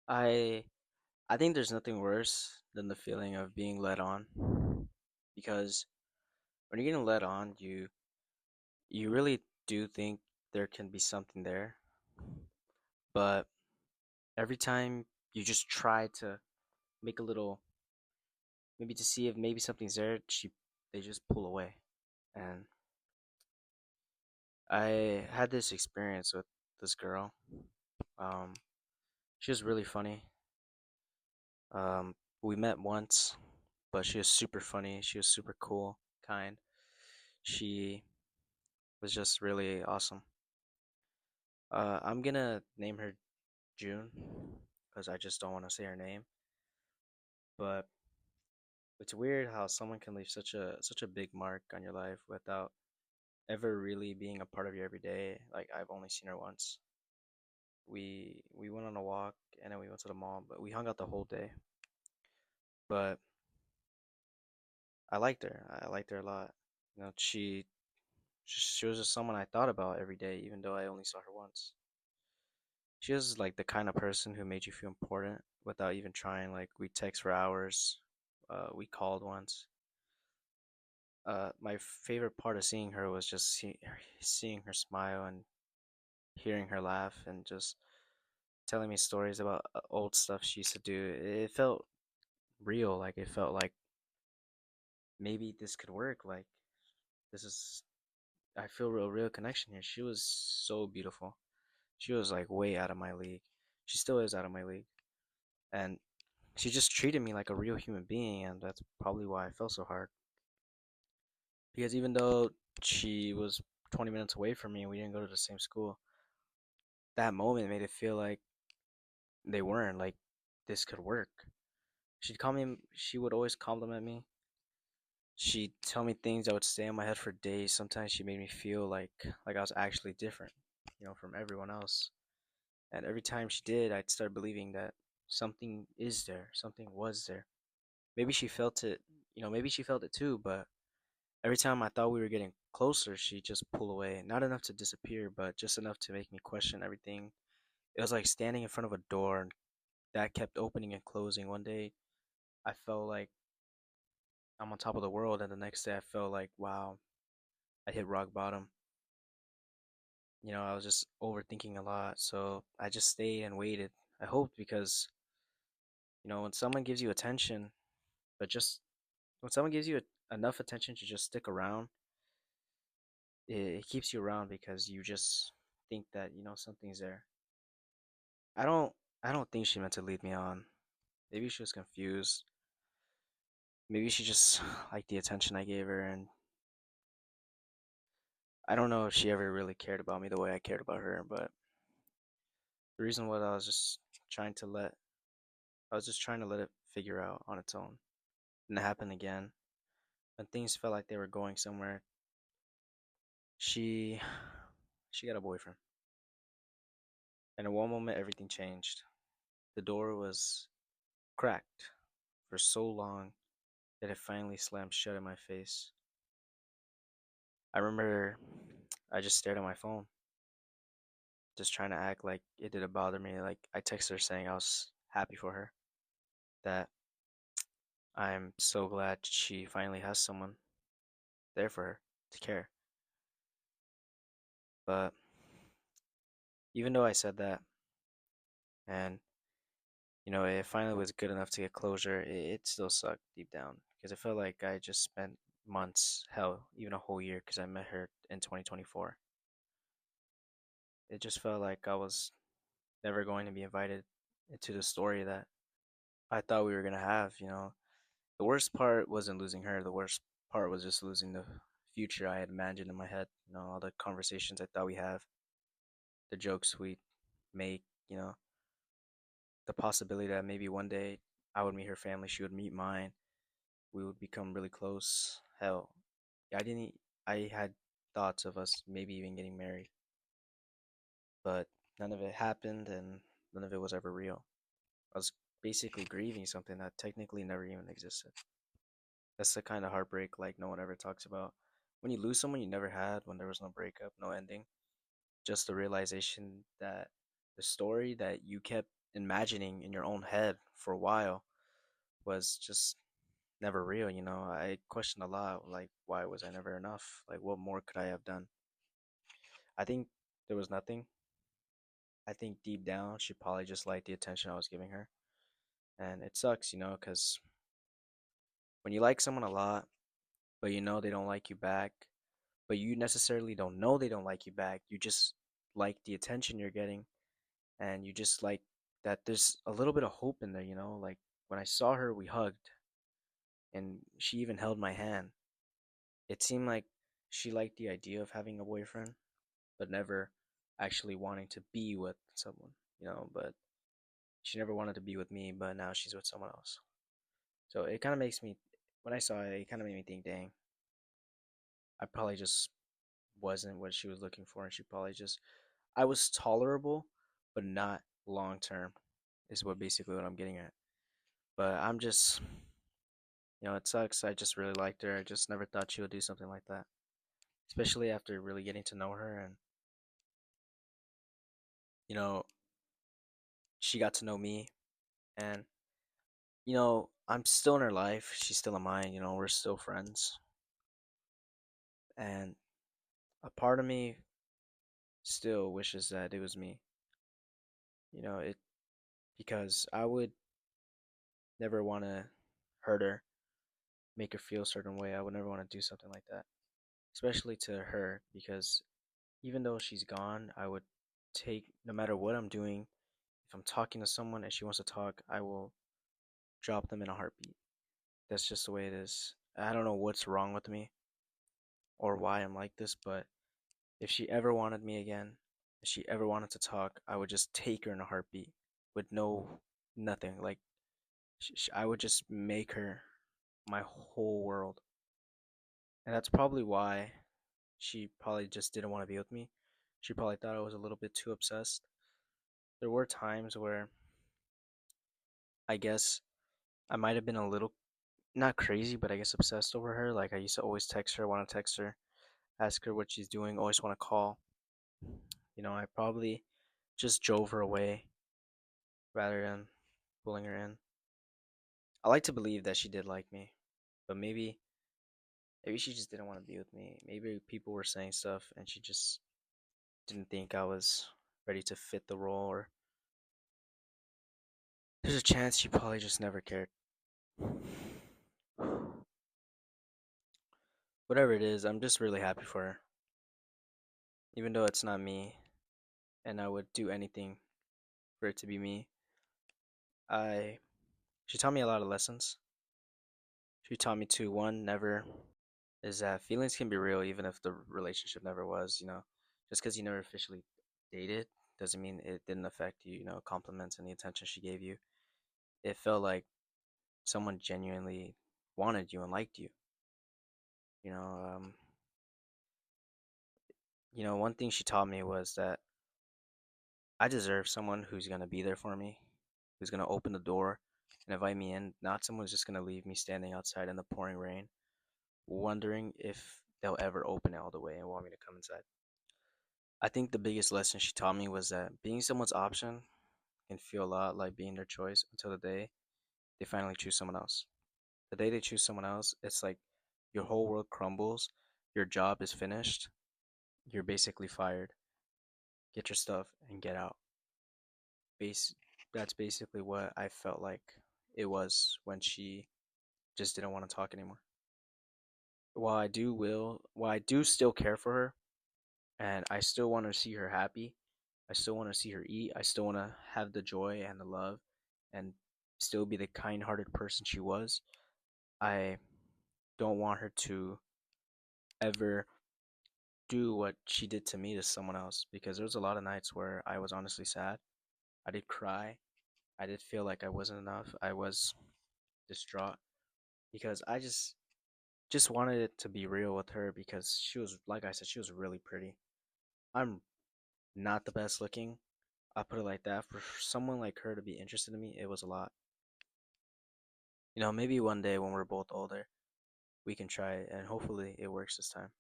I I think there's nothing worse than the feeling of being led on because when you're getting led on, you really do think there can be something there, but every time you just try to make a little maybe to see if maybe something's there, they just pull away. And I had this experience with this girl. Um, she was really funny. We met once, but she was super funny. She was super cool, kind. She was just really awesome. I'm gonna name her June because I just don't want to say her name. But it's weird how someone can leave such a big mark on your life without ever really being a part of your everyday. Like I've only seen her once. We went on a walk and then we went to the mall, but we hung out the whole day. But I liked her. I liked her a lot. She was just someone I thought about every day, even though I only saw her once. She was like the kind of person who made you feel important without even trying. Like we text for hours. We called once. My favorite part of seeing her was just seeing her smile and hearing her laugh and just telling me stories about old stuff she used to do. It felt real. Like it felt like maybe this could work. Like this is. I feel a real connection here. She was so beautiful. She was like way out of my league. She still is out of my league. And she just treated me like a real human being, and that's probably why I felt so hard. Because even though she was 20 minutes away from me and we didn't go to the same school, that moment made it feel like they weren't, like this could work. She would always compliment me. She'd tell me things that would stay in my head for days. Sometimes she made me feel like I was actually different, from everyone else. And every time she did, I'd start believing that something is there, something was there. Maybe she felt it, maybe she felt it too, but every time I thought we were getting closer, she'd just pull away. Not enough to disappear, but just enough to make me question everything. It was like standing in front of a door that kept opening and closing. One day, I felt like I'm on top of the world, and the next day, I felt like, wow, I hit rock bottom. I was just overthinking a lot, so I just stayed and waited. I hoped because, when someone gives you attention, but just when someone gives you enough attention to just stick around, it keeps you around because you just think that something's there. I don't I don't think she meant to lead me on. Maybe she was confused. Maybe she just liked the attention I gave her, and I don't know if she ever really cared about me the way I cared about her, but the reason was I was just trying to let it figure out on its own. And it happened again. When things felt like they were going somewhere, she she got a boyfriend. And in one moment everything changed. The door was cracked for so long that it finally slammed shut in my face. I remember I just stared at my phone, just trying to act like it didn't bother me. Like I texted her saying I was happy for her, that I'm so glad she finally has someone there for her to care. But even though I said that, and it finally was good enough to get closure, it still sucked deep down because it felt like I just spent months, hell, even a whole year, because I met her in 2024. It just felt like I was never going to be invited into the story that I thought we were gonna have. The worst part wasn't losing her. The worst part was just losing the future I had imagined in my head. All the conversations I thought we have, the jokes we make. The possibility that maybe one day I would meet her family, she would meet mine, we would become really close. Hell, I didn't. I had thoughts of us maybe even getting married, but none of it happened, and none of it was ever real. I was basically grieving something that technically never even existed. That's the kind of heartbreak like no one ever talks about. When you lose someone you never had, when there was no breakup, no ending, just the realization that the story that you kept imagining in your own head for a while was just never real, you know. I questioned a lot, like, why was I never enough? Like, what more could I have done? I think there was nothing. I think deep down, she probably just liked the attention I was giving her. And it sucks, you know, because when you like someone a lot, but you know they don't like you back, but you necessarily don't know they don't like you back, you just like the attention you're getting, and you just like that there's a little bit of hope in there, you know? Like, when I saw her, we hugged, and she even held my hand. It seemed like she liked the idea of having a boyfriend, but never actually wanting to be with someone, you know? But she never wanted to be with me, but now she's with someone else. So it kind of makes me, when I saw it, it kind of made me think, dang, I probably just wasn't what she was looking for, and she probably just, I was tolerable, but not long term, is what basically what I'm getting at. But I'm just, you know, it sucks. I just really liked her. I just never thought she would do something like that, especially after really getting to know her. And, you know, she got to know me. And, you know, I'm still in her life. She's still in mine. You know, we're still friends. And a part of me still wishes that it was me. You know, it, because I would never want to hurt her, make her feel a certain way. I would never want to do something like that, especially to her, because even though she's gone, I would take, no matter what I'm doing, if I'm talking to someone and she wants to talk, I will drop them in a heartbeat. That's just the way it is. I don't know what's wrong with me or why I'm like this, but if she ever wanted me again, if she ever wanted to talk, I would just take her in a heartbeat with no nothing. Like, I would just make her my whole world. And that's probably why she probably just didn't want to be with me. She probably thought I was a little bit too obsessed. There were times where I guess I might have been a little, not crazy, but I guess obsessed over her. Like, I used to always text her, want to text her, ask her what she's doing, always want to call. You know, I probably just drove her away rather than pulling her in. I like to believe that she did like me, but maybe she just didn't want to be with me. Maybe people were saying stuff and she just didn't think I was ready to fit the role, or there's a chance she probably just never cared. Whatever it is, I'm just really happy for her. Even though it's not me, and I would do anything for it to be me. I She taught me a lot of lessons. She taught me to, one, never, is that feelings can be real even if the relationship never was, you know. Just because you never officially dated doesn't mean it didn't affect you, you know, compliments and the attention she gave you. It felt like someone genuinely wanted you and liked you. You know, one thing she taught me was that I deserve someone who's gonna be there for me, who's gonna open the door and invite me in, not someone who's just gonna leave me standing outside in the pouring rain, wondering if they'll ever open it all the way and want me to come inside. I think the biggest lesson she taught me was that being someone's option can feel a lot like being their choice until the day they finally choose someone else. The day they choose someone else, it's like your whole world crumbles, your job is finished, you're basically fired. Get your stuff and get out. Base that's basically what I felt like it was when she just didn't want to talk anymore. While I do still care for her, and I still want to see her happy, I still want to see her eat, I still want to have the joy and the love and still be the kind-hearted person she was. I don't want her to ever do what she did to me to someone else, because there was a lot of nights where I was honestly sad. I did cry. I did feel like I wasn't enough. I was distraught because I just wanted it to be real with her, because she was, like I said, she was really pretty. I'm not the best looking. I put it like that. For someone like her to be interested in me, it was a lot. You know, maybe one day when we're both older, we can try it and hopefully it works this time.